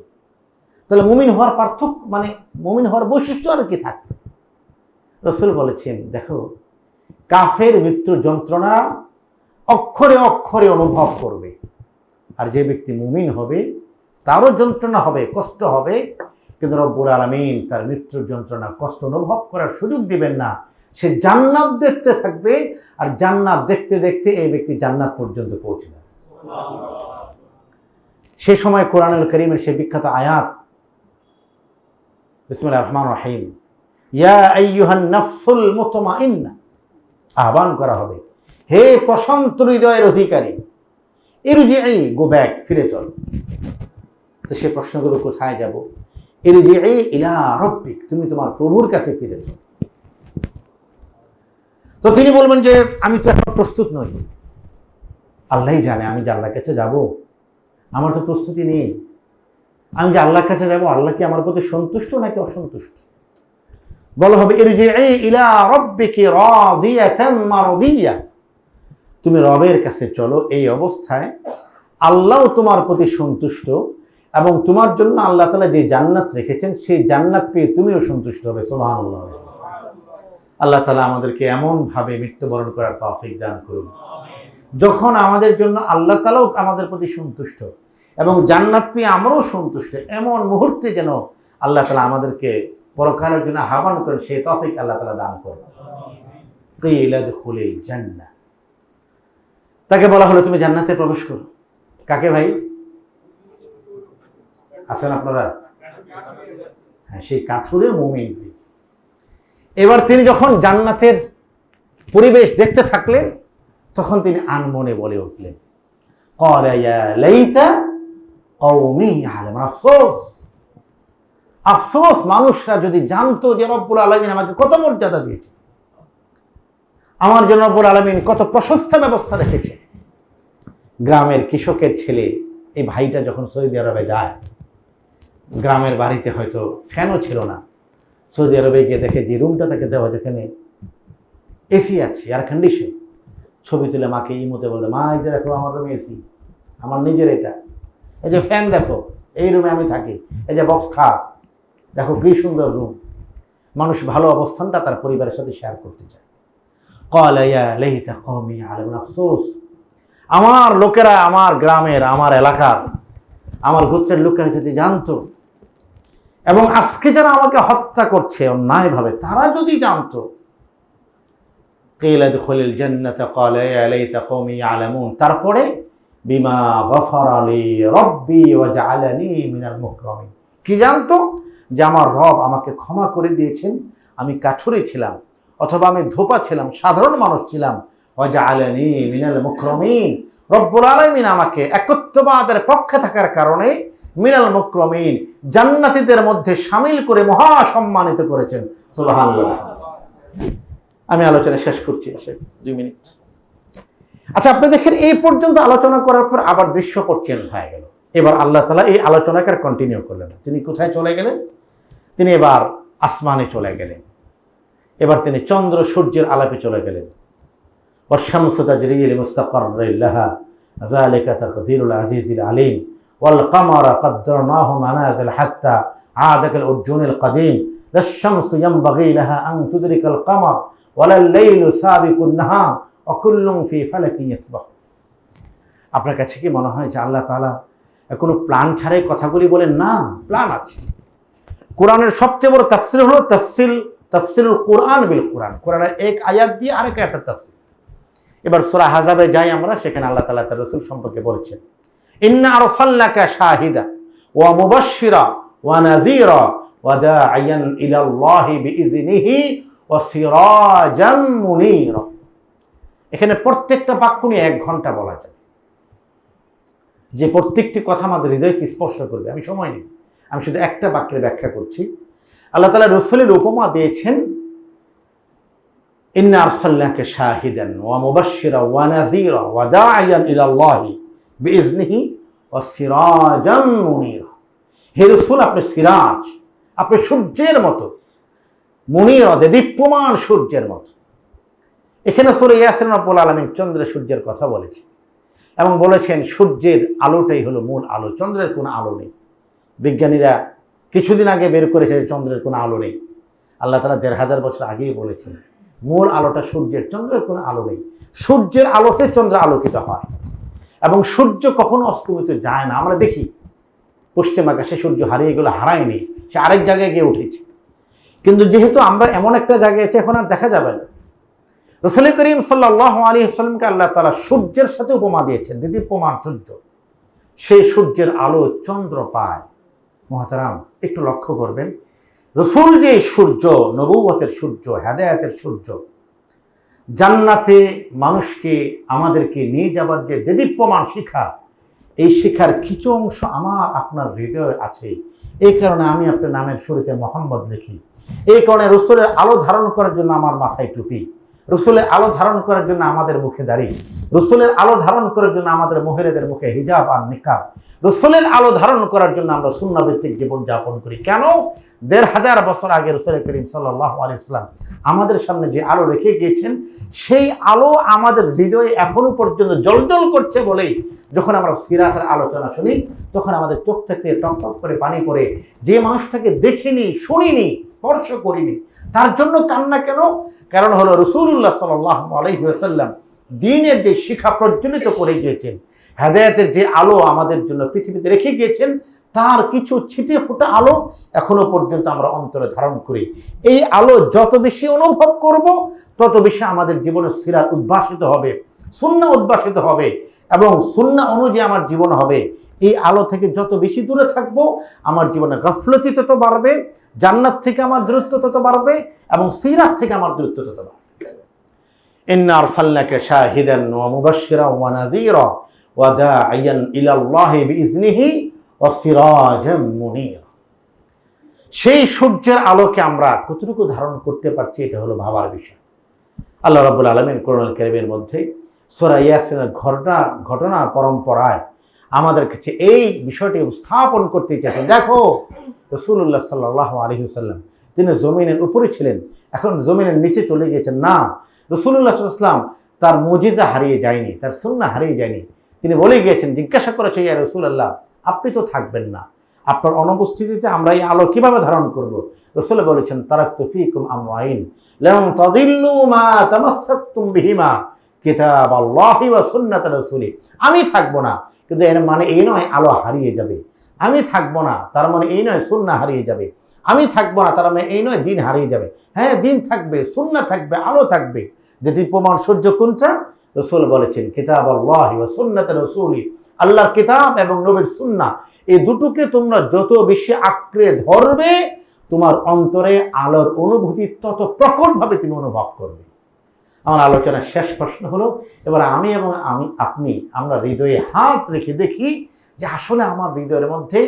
Speaker 1: তাহলে মুমিন হওয়ার পার্থক্য মানে মুমিন হওয়ার বৈশিষ্ট্য আর কি থাকবে? রাসূল বলেছেন, দেখো, কাফের মৃত্যুর যন্ত্রণা অক্ষরে অক্ষরে অনুভব করবে, আর যে ব্যক্তি মুমিন হবে তারও যন্ত্রণা হবে, কষ্ট হবে, কিন্তু রব্বুল আলামিন তার মৃত্যুর যন্ত্রণা কষ্ট অনুভব করার সুযোগ দিবেন না। সে জান্নাত দেখতে থাকবে, আর জান্নাত দেখতে দেখতে এই ব্যক্তি জান্নাত পর্যন্ত পৌঁছে যাবে। সে সময় কোরআনুল কারীমের সে বিখ্যাত আয়াত, বিসমিল্লাহির রহমানির রহিম, ইয়া আইয়ুহান নাফসুল মুতমাইন্নাহ, আহ্বান করা হবে, হে প্রশান্ত হৃদয়ের অধিকারী, ইরজিই, গো ব্যাক, ফিরে চল। তো সে প্রশ্ন করবে, কোথায় যাব? ইরজিই ইলা রাব্বিক, তুমি তোমার প্রভুর কাছে ফিরে চল। তো তিনি বলবেন যে আমি তো এখন প্রস্তুত নই, আল্লাহই জানে আমি যে আল্লাহর কাছে যাব, আমার তো প্রস্তুতি নেই। আমি যে আল্লাহর কাছে যাব, আল্লাহ কি আমার প্রতি সন্তুষ্ট নাকি অসন্তুষ্ট? বলা হবে, ইরজিই ইলা রাব্বিকি রাদিয়াতাম মারদিয়া, তুমি রবের কাছে চলো এই অবস্থায় আল্লাহ তোমার প্রতি সন্তুষ্ট, এবং তোমার জন্য আল্লাহ তাআলা যে জান্নাত রেখেছেন সেই জান্নাত পেয়ে তুমিও সন্তুষ্ট হবে। সুবহানাল্লাহ। আল্লাহ তাআলা আমাদেরকে এমনভাবে মৃত্যুবরণ করার তৌফিক দান করুন যখন আমাদের জন্য আল্লাহ তাআলাও আমাদের প্রতি সন্তুষ্ট এবং জান্নাত পেয়ে আমরাও সন্তুষ্ট। এমন মুহূর্তে যেন আল্লাহ তাআলা আমাদেরকে পরকালের জন্য আহ্বান করেন, সেই তৌফিক আল্লাহ তাআলা দান করুন। কিলা দুখুলিল জান্নাহ, তাকে বলা হলো তুমি জান্নাতে প্রবেশ করো। কাকে ভাই? আছেন আপনারা? হ্যাঁ, সেই কাঠুরে মুমিন। এবার তিনি যখন জান্নাতের পরিবেশ দেখতে থাকলেন, তখন তিনি আনমনে বলে উঠলেন, ক্বালা ইয়া লাইতা কওমি ইয়ালামুন, আফসোস, আফসোস, মানুষরা যদি জানতো যে রব্বুল আলামিন আমাকে কত মর্যাদা দিয়েছে, আমার জন্য রব্বুল আলামিন কত প্রশস্ত ব্যবস্থা রেখেছে। গ্রামের কৃষকের ছেলে এই ভাইটা যখন সৌদি আরবে যায়, গ্রামের বাড়িতে হয়তো ফ্যানও ছিল না, সৌদি আরবে গিয়ে দেখে যে রুমটা তাকে দেওয়া, যেখানে এসি আছে, এয়ার কন্ডিশন, ছবি তুলে মাকে ইমোতে বলতে, মা এই যে দেখো আমার রুমে এসি, আমার নিজের এটা, এই যে ফ্যান দেখো, এই রুমে আমি থাকি, এই যে বক্স খাট দেখো কি সুন্দর রুম। মানুষ ভালো অবস্থানটা তার পরিবারের সাথে শেয়ার করতে চায়। ক্বালা ইয়া লাইতা কওমি ইয়ালামুন, আফসোস, আমার লোকেরা, আমার গ্রামের, আমার এলাকার, আমার গোত্রের লোকেরা যদি জানতো, এবং আজকে যারা আমাকে হত্যা করছে অন্যায়ভাবে, তারা যদি জানতো। কিলা দুখুলিল জান্নাতা ক্বালা ইয়া লাইতা কওমি ইয়ালামুন, তারপরে বিমা গফারা লি রাব্বি ওয়া জাআলানি মিনাল মুকরামিন, কি জানতো? যে আমার রব আমাকে ক্ষমা করে দিয়েছেন, আমি কাঠুরে ছিলাম অথবা আমি ধোপা ছিলাম, সাধারণ মানুষ ছিলাম, ওয়া জাআলানি মিনাল মুকরামিন, রব্বুল আলামিন আমাকে একত্ববাদের পক্ষে থাকার কারণে মিনাল মুকরামিন, জান্নাতীদের মধ্যে শামিল করে মহা সম্মানিত করেছেন। সুবহানাল্লাহ। আমি আলোচনা শেষ করছি, 2 মিনিট। আচ্ছা, আপনি দেখেন এই পর্যন্ত আলোচনা করার পর আবার দৃশ্যপট চেঞ্জ হয়ে গেল। এবার আল্লাহ তাআলা এই আলোচনাকে আর কন্টিনিউ করলেন না। তিনি কোথায় চলে গেলেন? তিনি এবার আসমানে চলে গেলেন। এবার তিনি চন্দ্র সূর্যের আলাপে চলে গেলেন। ওয়াশ-শামসু তাজরি লিমুস্তাকাররিন লাহা যালিকা তাকদীরুল আজিজিল আলীম ওয়াল কামারা কদ্দারনাহু মানাজিল হাত্তা আদা কাল উরজুনিল কাদীম লাশ-শামসু ইয়ানবাগী লাহা আন তুদরিকাল কামার ওয়ালাল লাইলু সাবিকুন নাহার ওয়া কুল্লুন ফি ফালাকিন ইয়াসবাহ। আপনার কাছে কি মনে হয় যে আল্লাহ তাআলা কোনো প্ল্যান ছাড়াই কথাগুলি বলেন? না, প্ল্যান আছে। কোরআনের সবচেয়ে বড় তাফসির হলো তাফসিরুল কোরআন বিল কোরআন, কোরআনের এক আয়াত দিয়ে আরেক আয়াতের তাফসির। এবার সূরা হাজাবে যাই আমরা, সেখানে আল্লাহ তাআলা তার রাসূল সম্পর্কে বলেছেন, ইন্না আরসালনাকা শাহিদা ওয়া মুবাশশিরা ওয়া নাযীরা ওয়া দাঈয়ান ইলাল্লাহি বিইজনিহি ওয়া সিরাজাম মুনীরা। এখানে প্রত্যেকটা বাক্য নিয়ে 1 ঘন্টা বলা যায়, যে প্রত্যেকটি কথা আমাদের হৃদয়কে স্পর্শ করবে। আমি সময় নেই, আমি শুধু একটা বাক্যের ব্যাখ্যা করছি। আল্লাহ তাআলা রাসূলের উপমা দিয়েছেন, ইন্না আরসালনাকা শাহিদান ওয়া মুবাশশিরা ওয়া নাযীরা ওয়া দাঈয়ান ইলাল্লাহি বিইজনিহি ওয়া সিরাজাম মুনীরা। হে রাসূল, আপনি সিরাজ, আপনি সূর্যের মতো, মুনীরা, দীপ্যমান সূর্যের মতো। এখানে সূরা ইয়াসিন রব্বুল আলামিন চন্দ্রের সূর্যের কথা বলেছে এবং বলেছেন সূর্যের আলোটাই হলো মূল আলো, চন্দ্রের কোনো আলো নেই। বিজ্ঞানীরা কিছুদিন আগে বের করেছে যে চন্দ্রের কোনো আলো নেই। আল্লাহ তাআলা ১৫০০ বছর আগেই বলেছেন মূল আলোটা সূর্যের, চন্দ্রের কোনো আলো নেই। সূর্যের আলোতে চন্দ্র আলোকিত হয় এবং সূর্য কখনো অস্তমিত যায় না। আমরা দেখি পশ্চিম আকাশে সূর্য হারিয়ে গেলে হারায়নি, সে আরেক জায়গায় গিয়ে উঠেছে। কিন্তু যেহেতু আমরা এমন একটা জায়গায় আছি এখন আর দেখা যাবে না। রাসূল করিম সাল্লাল্লাহু আলাইহি ওয়াসাল্লামকে আল্লাহ তাআলা সূর্যের সাথে উপমা দিয়েছেন, দীপ্যমান সূর্য। সেই সূর্যের আলো চন্দ্র পায়। মুহতারাম, একটু লক্ষ্য করবেন, রাসূল যে সূর্য, নবুয়তের সূর্য, হেদায়েতের সূর্য, জান্নাতে মানুষকে আমাদেরকে নিয়ে যাবার যে দেদীপ্যমান শিখা, এই শিখার কিছু অংশ আমার আপনার হৃদয়ে আছে। এই কারণে আমি আপনার নামের শুরুতে মোহাম্মদ লিখি। এই কারণে রাসূলের আলো ধারণ করার জন্য আমার মাথায় টুপি, রাসূলের আলো ধারণ করার জন্য আমাদের মুখে দাড়ি, রাসূলের আলো ধারণ করার জন্য আমাদের মহিলাদের মুখে হিজাব আর নিকাব, রাসূলের আলো ধারণ করার জন্য আমরা সুন্নাহ ভিত্তিক জীবন যাপন করি। কেন? ১৫০০ বছর আগে রাসূল করিম সাল্লাল্লাহু আলাইহি ওয়াসাল্লাম আমাদের সামনে যে আলো রেখে গিয়েছেন, সেই আলো আমাদের হৃদয়ে এখনো পর্যন্ত জ্বলজ্বল করছে বলেই যখন আমরা সিরাতের আলোচনা শুনি তখন আমাদের চোখ থেকে টপটপ করে পানি পড়ে। যে মানুষটাকে দেখিনি, শুনিনি, স্পর্শ করিনি, তার জন্য কান্না কেন? কারণ হলো রাসূলুল্লাহ সাল্লাল্লাহু আলাইহি ওয়াসাল্লাম দ্বীনের যে শিক্ষা প্রজ্বলিত করে গিয়েছেন, হেদায়েতের যে আলো আমাদের জন্য পৃথিবীতে রেখে গিয়েছেন, তার কিছু ছিটে ফোটা আলো এখনো পর্যন্ত আমরা অন্তরে ধারণ করি। এই আলো যত বেশি অনুভব করব তত বেশি আমাদের জীবনে সিরাত উদ্ভাসিত হবে, সুন্নাহ উদ্ভাসিত হবে এবং সুন্নাহ অনুযায়ী আমার জীবন হবে। এই আলো থেকে যত বেশি দূরে থাকবো আমার জীবনে গাফলতি তত বাড়বে, জান্নাত থেকে আমার দূরত্ব তত বাড়বে এবং সিরাত থেকে আমার দূরত্ব তত বাড়বে। ইন্না আরসালনাকা শাহিদান ওয়া মুবাশশিরান ওয়া নাযীরা ওয়া দাঈয়ান ইলাল্লাহি বিইজনিহি ওয়া সিরাজাম মুনীরা। সেই সূর্যের আলোকে আমরা কতটুকু ধারণ করতে পারছি, এটা হলো ভাবার বিষয়। আল্লাহ রাব্বুল আলামিন কোরআনুল কারীমের মধ্যে সূরা ইয়াসিনের ঘটনা পরম্পরায় আমাদের কাছে এই বিষয়টি উপস্থাপন করতে চেয়েছেন। দেখো, রাসূলুল্লাহ সাল্লাল্লাহু আলাইহি ওয়াসাল্লাম তিনি জমিনের উপরে ছিলেন, এখন জমিনের নিচে চলে গিয়েছেন। না, রাসূলুল্লাহ সাল্লাল্লাহু আলাইহি ওয়াসাল্লাম তার মুজিজা হারিয়ে যায়নি, তার সুন্নাহ হারিয়ে যায়নি। তিনি বলে গিয়েছেন, জিজ্ঞাসা করেছে, ইয়া রাসূলুল্লাহ, আপনি তো থাকবেন না, আপনার অনুপস্থিতিতে আমরা এই আলো কিভাবে ধারণ করব? রাসূল বলেছেন, তারাকতু ফীকুম আমরাইন লাম তাদিল্লু মা তামাসসাকতুম বিহিমা কিতাবাল্লাহি ওয়া সুন্নাত রাসূলি। আমি থাকবো না, কিন্তু এর মানে এই নয় আলো হারিয়ে যাবে। আমি থাকবো না তার মানে এই নয় সুন্নাহ হারিয়ে যাবে। আমি থাকবো না তার মানে এই নয় দিন হারিয়ে যাবে। হ্যাঁ, দিন থাকবে, সুন্নাহ থাকবে, আলো থাকবে। যেটি প্রমাণ সূর্য কোনটা? রাসূল বলেছেন, কিতাবাল্লাহি ওয়া সুন্নাত রাসূলি, আল্লাহর কিতাব এবং নবীর সুন্নাহ, এই দুটোকে তোমরা যত বেশি আঁকড়ে ধরবে তোমার অন্তরে আলোর অনুভূতি তত প্রকটভাবে তুমি অনুভব করবে। আমার আলোচনার শেষ প্রশ্ন হলো, এবার আমি এবং আপনি আমরা হৃদয়ে হাত রেখে দেখি যে আসলে আমার হৃদয়ের মধ্যে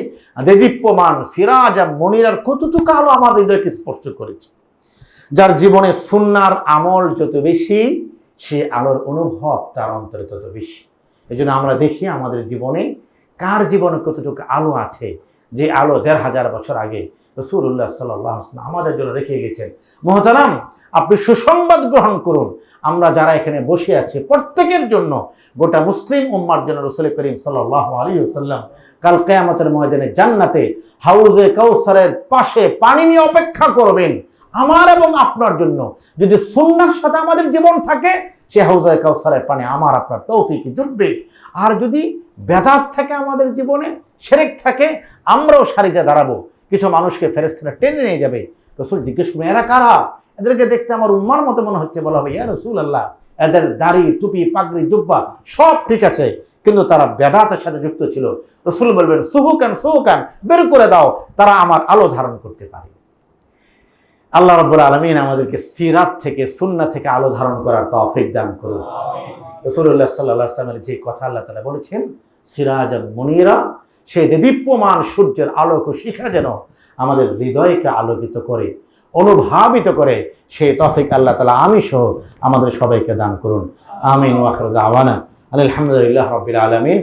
Speaker 1: দেদীপ্যমান সিরাজ আর মনিরার কতটুকু আলো আমার হৃদয়কে স্পর্শ করেছে। যার জীবনে সুন্নাহর আমল যত বেশি, সে আলোর অনুভব তার অন্তরে তত বেশি। এই জন্য আমরা দেখি আমাদের জীবনে কার জীবনে কতটুকু আলো আছে, যে আলো ১৫০০ বছর আগে রাসূলুল্লাহ সাল্লাল্লাহু আলাইহি ওয়াসাল্লাম আমাদের জন্য রেখে গেছেন। মুহতারাম, আপনি সুসংবাদ গ্রহণ করুন। আমরা যারা এখানে বসে আছি প্রত্যেকের জন্য, গোটা মুসলিম উম্মার জন্য রাসূল করিম সাল্লাল্লাহু আলাইহি ওয়াসাল্লাম কাল কিয়ামতের ময়দানে জান্নাতে হাউজে কাউসারের পাশে পানি নিয়ে অপেক্ষা করবেন আমার এবং আপনার জন্য। যদি সুন্নাহর সাথে আমাদের জীবন থাকে, সে হাউজে কাউসারের পানি আমার আপনার তৌফিকে জুটবে। আর যদি বেদাত থাকে আমাদের জীবনে, শিরক থাকে, আমরাও সারিতে দাঁড়াবো, কিছু মানুষকে ফেরেশতারা টেনে নিয়ে যাবে। রাসূল জিজ্ঞেস করবেন, এরা কারা? এদেরকে দেখতে আমার উম্মার মতো মনে হচ্ছে। বলা হবে, ইয়া রাসূলুল্লাহ, এদের দাড়ি, টুপি, পাগড়ি, জুব্বা সব ঠিক আছে, কিন্তু তারা বেদাতের সাথে যুক্ত ছিল। রাসূল বলবেন, সুহুকান সুহুকান, বের করে দাও, তারা আমার আলো ধারণ করতে পারে। আল্লাহ রাব্বুল আলামিন আমাদেরকে সিরাত থেকে, সুন্নাহ থেকে আলো ধারণ করার তৌফিক দান করুন। রাসূলুল্লাহ সাল্লাল্লাহু আলাইহি ওয়াসাল্লামের যে কথা আল্লাহ তাআলা বলেছেন, সিরাজাম মুনীরা, সেই দীপ্যমান সূর্যের আলোক ও শিখা যেন আমাদের হৃদয়কে আলোকিত করে, অনুভাবিত করে, সেই তৌফিক আল্লাহ তাআলা আমি সহ আমাদের সবাইকে দান করুন। আমিন ওয়া আখিরু দাওয়ানা আলহামদুলিল্লাহি রাব্বিল আলামিন।